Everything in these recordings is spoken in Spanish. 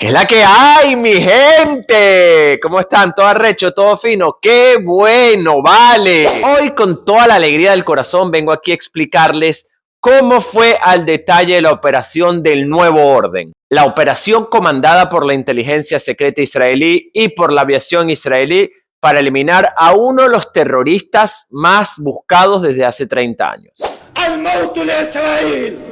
¿Qué es la que hay, mi gente? ¿Cómo están? ¿Todo arrecho? ¿Todo fino? ¡Qué bueno! ¡Vale! Hoy, con toda la alegría del corazón, vengo aquí a explicarles cómo fue al detalle la operación del Nuevo Orden. La operación comandada por la inteligencia secreta israelí y por la aviación israelí para eliminar a uno de los terroristas más buscados desde hace 30 años. ¡Al-Mautu li-Israel!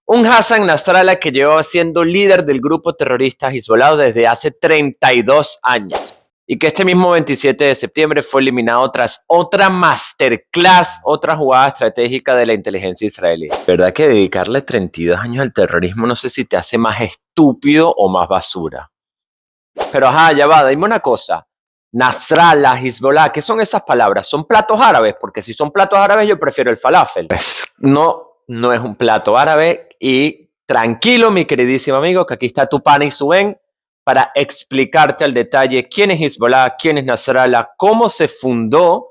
Un Hassan Nasrallah que llevaba siendo líder del grupo terrorista Hezbollah desde hace 32 años y que este mismo 27 de septiembre fue eliminado tras otra masterclass, otra jugada estratégica de la inteligencia israelí. ¿Verdad que dedicarle 32 años al terrorismo no sé si te hace más estúpido o más basura? Pero ajá, ya va, dime una cosa. Nasrallah, Hezbollah, ¿qué son esas palabras? ¿Son platos árabes? Porque si son platos árabes yo prefiero el falafel. Pues no es un plato árabe. Y tranquilo, mi queridísimo amigo, que aquí está tu pana Isuben para explicarte al detalle quién es Hezbollah, quién es Nasrallah, cómo se fundó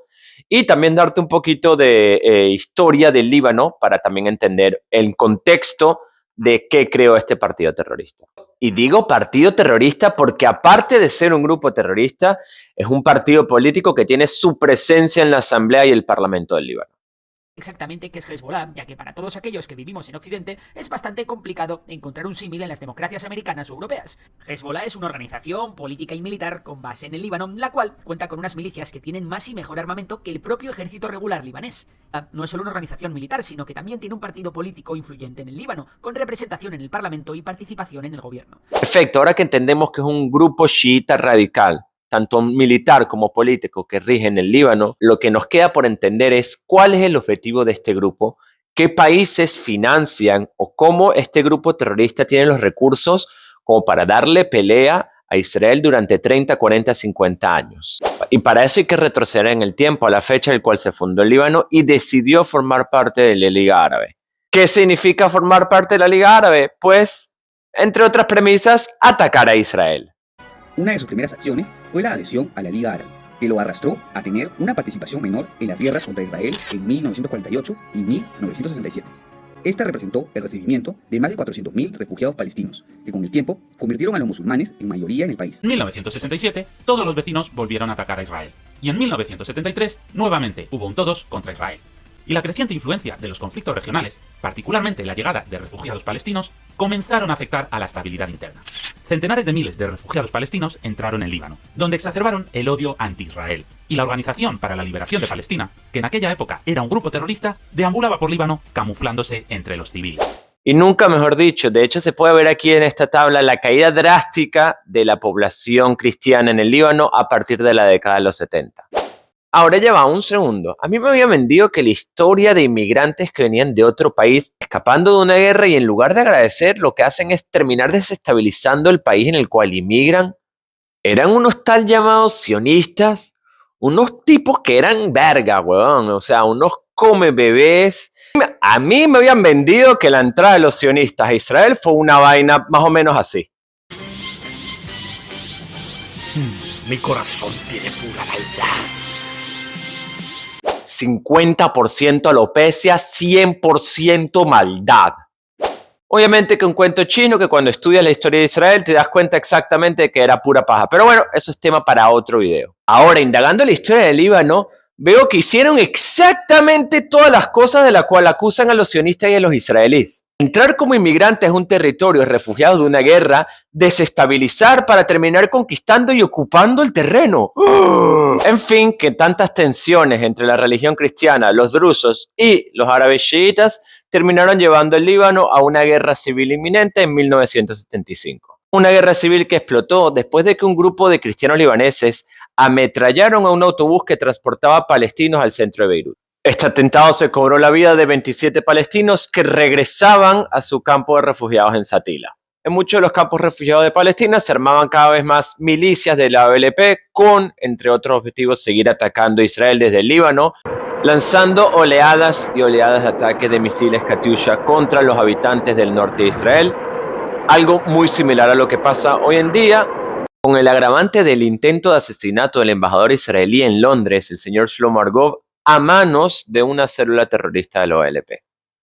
y también darte un poquito de historia del Líbano para también entender el contexto de qué creó este partido terrorista. Y digo partido terrorista porque aparte de ser un grupo terrorista, es un partido político que tiene su presencia en la Asamblea y el Parlamento del Líbano. Exactamente qué es Hezbollah, ya que para todos aquellos que vivimos en Occidente es bastante complicado encontrar un símil en las democracias americanas o europeas. Hezbollah es una organización política y militar con base en el Líbano, la cual cuenta con unas milicias que tienen más y mejor armamento que el propio ejército regular libanés. No es solo una organización militar, sino que también tiene un partido político influyente en el Líbano, con representación en el Parlamento y participación en el gobierno. Perfecto, ahora que entendemos que es un grupo chiita radical, tanto militar como político, que rige en el Líbano, lo que nos queda por entender es cuál es el objetivo de este grupo, qué países financian o cómo este grupo terrorista tiene los recursos como para darle pelea a Israel durante 30, 40, 50 años. Y para eso hay que retroceder en el tiempo a la fecha en la cual se fundó el Líbano y decidió formar parte de la Liga Árabe. ¿Qué significa formar parte de la Liga Árabe? Pues, entre otras premisas, atacar a Israel. Una de sus primeras acciones fue la adhesión a la Liga Árabe, que lo arrastró a tener una participación menor en las guerras contra Israel en 1948 y 1967. Esta representó el recibimiento de más de 400.000 refugiados palestinos, que con el tiempo convirtieron a los musulmanes en mayoría en el país. En 1967, todos los vecinos volvieron a atacar a Israel, y en 1973, nuevamente hubo un todos contra Israel. Y la creciente influencia de los conflictos regionales, particularmente la llegada de refugiados palestinos, comenzaron a afectar a la estabilidad interna. Centenares de miles de refugiados palestinos entraron en Líbano, donde exacerbaron el odio anti-Israel. Y la Organización para la Liberación de Palestina, que en aquella época era un grupo terrorista, deambulaba por Líbano camuflándose entre los civiles. Y nunca mejor dicho, de hecho se puede ver aquí en esta tabla la caída drástica de la población cristiana en el Líbano a partir de la década de los 70. Ahora ya va, un segundo. A mí me había vendido que la historia de inmigrantes que venían de otro país escapando de una guerra y en lugar de agradecer lo que hacen es terminar desestabilizando el país en el cual inmigran. Eran unos tal llamados sionistas, unos tipos que eran verga, weón. O sea, unos come bebés. A mí me habían vendido que la entrada de los sionistas a Israel fue una vaina más o menos así. Mi corazón tiene pura maldad. 50% alopecia, 100% maldad. Obviamente que un cuento chino que cuando estudias la historia de Israel te das cuenta exactamente de que era pura paja. Pero bueno, eso es tema para otro video. Ahora, indagando la historia del Líbano, veo que hicieron exactamente todas las cosas de las cuales acusan a los sionistas y a los israelíes. Entrar como inmigrantes a un territorio refugiado de una guerra, desestabilizar para terminar conquistando y ocupando el terreno. En fin, que tantas tensiones entre la religión cristiana, los drusos y los árabes chiitas terminaron llevando el Líbano a una guerra civil inminente en 1975. Una guerra civil que explotó después de que un grupo de cristianos libaneses ametrallaron a un autobús que transportaba palestinos al centro de Beirut. Este atentado se cobró la vida de 27 palestinos que regresaban a su campo de refugiados en Satila. En muchos de los campos refugiados de Palestina se armaban cada vez más milicias de la OLP con, entre otros objetivos, seguir atacando a Israel desde el Líbano, lanzando oleadas y oleadas de ataques de misiles Katyusha contra los habitantes del norte de Israel, Algo muy similar a lo que pasa hoy en día, con el agravante del intento de asesinato del embajador israelí en Londres, el señor Shlomo Argov, a manos de una célula terrorista de la OLP.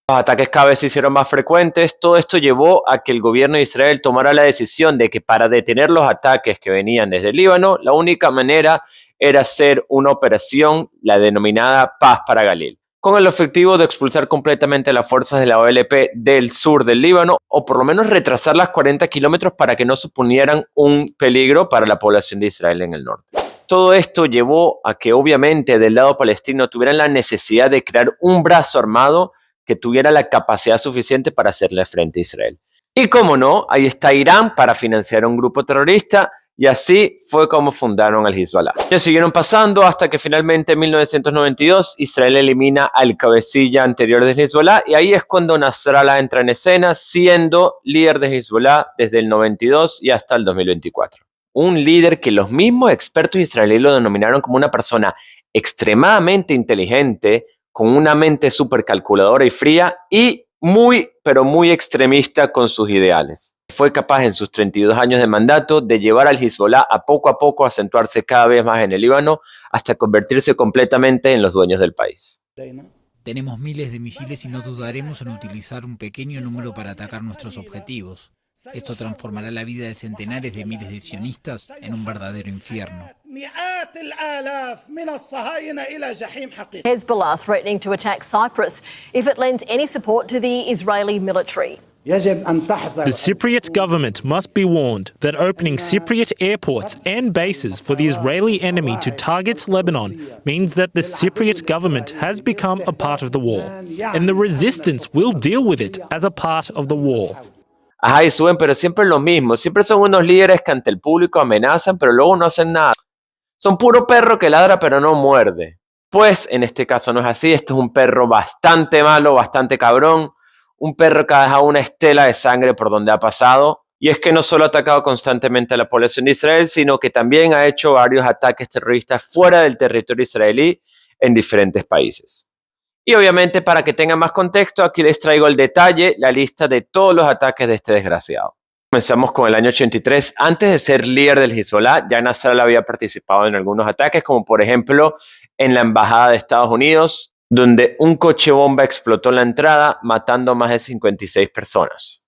Los ataques cada vez se hicieron más frecuentes. Todo esto llevó a que el gobierno de Israel tomara la decisión de que para detener los ataques que venían desde el Líbano, la única manera era hacer una operación, la denominada Paz para Galil, con el objetivo de expulsar completamente las fuerzas de la OLP del sur del Líbano, o por lo menos retrasarlas 40 kilómetros para que no suponieran un peligro para la población de Israel en el norte. Todo esto llevó a que obviamente del lado palestino tuvieran la necesidad de crear un brazo armado que tuviera la capacidad suficiente para hacerle frente a Israel. Y como no, ahí está Irán para financiar un grupo terrorista, y así fue como fundaron al Hezbollah. Ya siguieron pasando hasta que finalmente en 1992 Israel elimina al cabecilla anterior del Hezbollah, y ahí es cuando Nasrallah entra en escena, siendo líder de Hezbollah desde el 92 y hasta el 2024. Un líder que los mismos expertos israelíes lo denominaron como una persona extremadamente inteligente, con una mente súper calculadora y fría, y muy, pero muy extremista con sus ideales. Fue capaz en sus 32 años de mandato de llevar al Hezbollah a poco acentuarse cada vez más en el Líbano, hasta convertirse completamente en los dueños del país. Tenemos miles de misiles y no dudaremos en utilizar un pequeño número para atacar nuestros objetivos. Esto transformará la vida de centenares de miles de sionistas en un verdadero infierno. Hezbollah threatening to attack Cyprus if it lends any support to the Israeli military. The Cypriot government must be warned that opening Cypriot airports and bases for the Israeli enemy to target Lebanon means that the Cypriot government has become a part of the war, and the resistance will deal with it as a part of the war. Ajá, y suben, pero siempre lo mismo. Siempre son unos líderes que ante el público amenazan, pero luego no hacen nada. Son puro perro que ladra, pero no muerde. Pues en este caso no es así. Este es un perro bastante malo, bastante cabrón. Un perro que ha dejado una estela de sangre por donde ha pasado. Y es que no solo ha atacado constantemente a la población de Israel, sino que también ha hecho varios ataques terroristas fuera del territorio israelí en diferentes países. Y obviamente, para que tengan más contexto, aquí les traigo el detalle, la lista de todos los ataques de este desgraciado. Comenzamos con el año 83. Antes de ser líder del Hezbollah, ya Nasrallah había participado en algunos ataques, como por ejemplo en la embajada de Estados Unidos, donde un coche bomba explotó en la entrada, matando a más de 56 personas.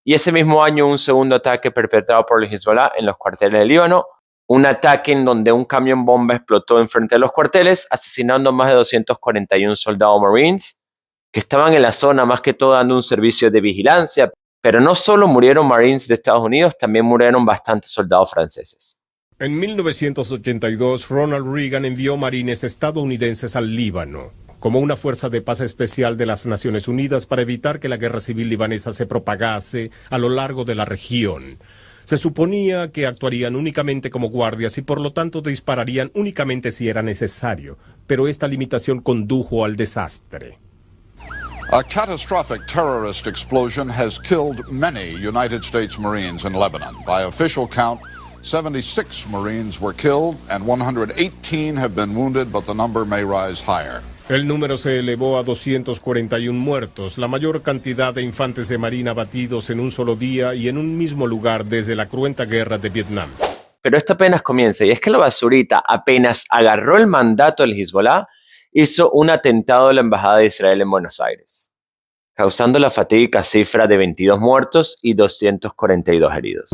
Y ese mismo año, un segundo ataque perpetrado por el Hezbollah en los cuarteles del Líbano, un ataque en donde un camión bomba explotó enfrente de los cuarteles, asesinando a más de 241 soldados marines que estaban en la zona, más que todo dando un servicio de vigilancia. Pero no solo murieron marines de Estados Unidos, también murieron bastantes soldados franceses. En 1982, Ronald Reagan envió marines estadounidenses al Líbano como una fuerza de paz especial de las Naciones Unidas para evitar que la guerra civil libanesa se propagase a lo largo de la región. Se suponía que actuarían únicamente como guardias y por lo tanto dispararían únicamente si era necesario, pero esta limitación condujo al desastre. A catastrophic terrorist explosion has killed many United States Marines in Lebanon. By official count, 76 Marines were killed and 118 have been wounded, but the number may rise higher. El número se elevó a 241 muertos, la mayor cantidad de infantes de marina abatidos en un solo día y en un mismo lugar desde la cruenta guerra de Vietnam. Pero esto apenas comienza, y es que la basurita apenas agarró el mandato del Hezbollah, hizo un atentado a la embajada de Israel en Buenos Aires, causando la fatídica cifra de 22 muertos y 242 heridos.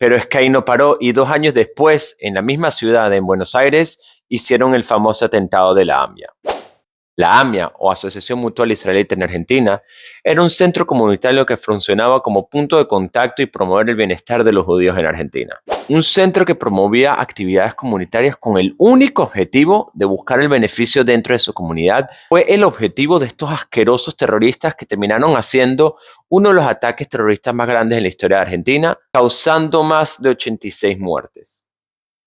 Pero es que ahí no paró, y 2 años después, en la misma ciudad, en Buenos Aires, hicieron el famoso atentado de la AMIA. La AMIA, o Asociación Mutual Israelita en Argentina, era un centro comunitario que funcionaba como punto de contacto y promover el bienestar de los judíos en Argentina. Un centro que promovía actividades comunitarias con el único objetivo de buscar el beneficio dentro de su comunidad. Fue el objetivo de estos asquerosos terroristas que terminaron haciendo uno de los ataques terroristas más grandes en la historia de Argentina, causando más de 86 muertes.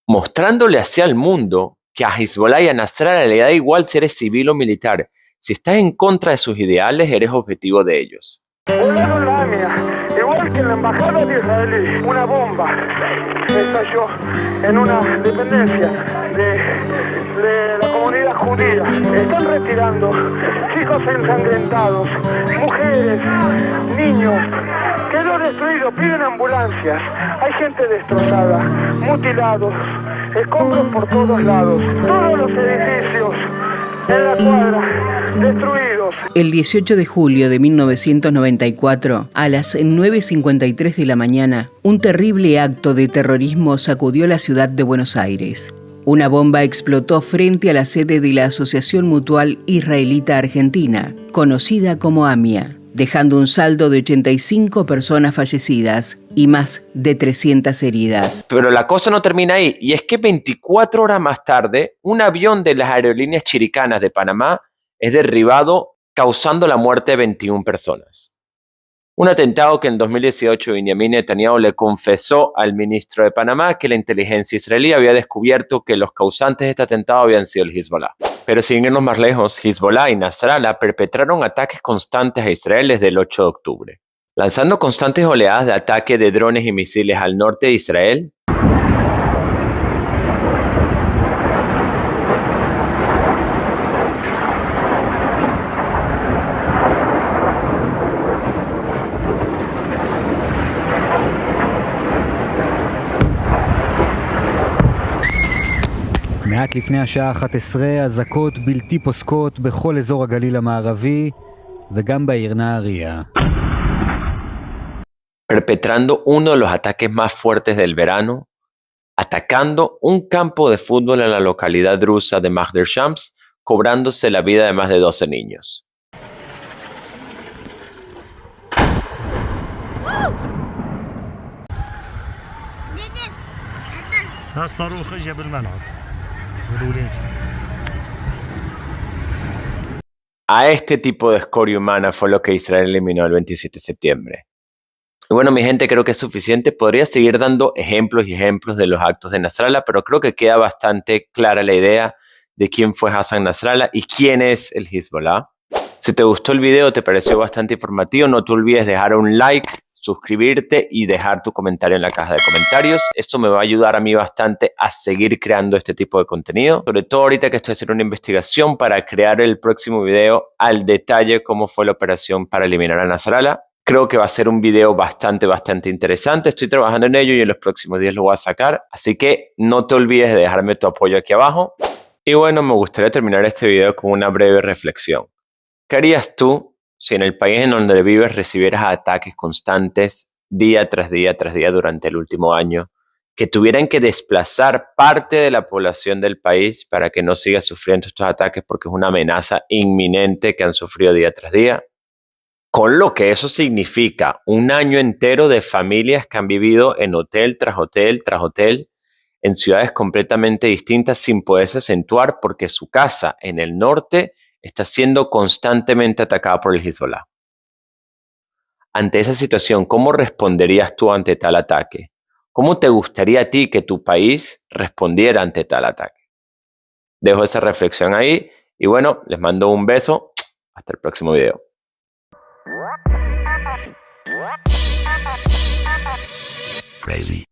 Mostrándole hacia el mundo que a Hezbollah y a Nasrallah le da igual si eres civil o militar. Si estás en contra de sus ideales, eres objetivo de ellos. Volaron la AMIA, igual que en la embajada de Israel, una bomba estalló en una dependencia de la comunidad judía. Están retirando chicos ensangrentados, mujeres, niños. Quedó destruido, piden ambulancias. Hay gente destrozada, mutilados, escombros por todos lados. Todos los edificios en la cuadra destruidos. El 18 de julio de 1994, a las 9:53 de la mañana, un terrible acto de terrorismo sacudió la ciudad de Buenos Aires. Una bomba explotó frente a la sede de la Asociación Mutual Israelita Argentina, conocida como AMIA, dejando un saldo de 85 personas fallecidas y más de 300 heridas. Pero la cosa no termina ahí, y es que 24 horas más tarde, un avión de las aerolíneas chiricanas de Panamá es derribado, causando la muerte de 21 personas. Un atentado que en 2018 Benjamin Netanyahu le confesó al ministro de Panamá que la inteligencia israelí había descubierto que los causantes de este atentado habían sido el Hezbollah. Pero sin irnos más lejos, Hezbollah y Nasrallah perpetraron ataques constantes a Israel desde el 8 de octubre, lanzando constantes oleadas de ataque de drones y misiles al norte de Israel. מעט לפני השעה 11, אזעקות בלתי פוסקות בכל אזור הגליל המערבי וגם בעיר נהריה. Perpetrando uno de los ataques más fuertes del verano, atacando un campo de fútbol en la localidad rusa de Magder Shams, cobrándose la vida de más de 12 niños. A este tipo de escoria humana fue lo que Israel eliminó el 27 de septiembre. Y bueno, mi gente, creo que es suficiente. Podría seguir dando ejemplos y ejemplos de los actos de Nasrallah, pero creo que queda bastante clara la idea de quién fue Hassan Nasrallah y quién es el Hezbollah. Si te gustó el video, te pareció bastante informativo, no te olvides dejar un like, suscribirte y dejar tu comentario en la caja de comentarios. Esto me va a ayudar a mí bastante a seguir creando este tipo de contenido. Sobre todo ahorita que estoy haciendo una investigación para crear el próximo video al detalle cómo fue la operación para eliminar a Nasrallah. Creo que va a ser un video bastante interesante. Estoy trabajando en ello y en los próximos días lo voy a sacar. Así que no te olvides de dejarme tu apoyo aquí abajo. Y bueno, me gustaría terminar este video con una breve reflexión. ¿Qué harías tú si en el país en donde vives recibieras ataques constantes día tras día durante el último año, que tuvieran que desplazar parte de la población del país para que no siga sufriendo estos ataques porque es una amenaza inminente que han sufrido día tras día? Con lo que eso significa un año entero de familias que han vivido en hotel tras hotel tras hotel en ciudades completamente distintas sin poderse acentuar porque su casa en el norte está siendo constantemente atacada por el Hezbollah. Ante esa situación, ¿cómo responderías tú ante tal ataque? ¿Cómo te gustaría a ti que tu país respondiera ante tal ataque? Dejo esa reflexión ahí y bueno, les mando un beso. Hasta el próximo video. Crazy.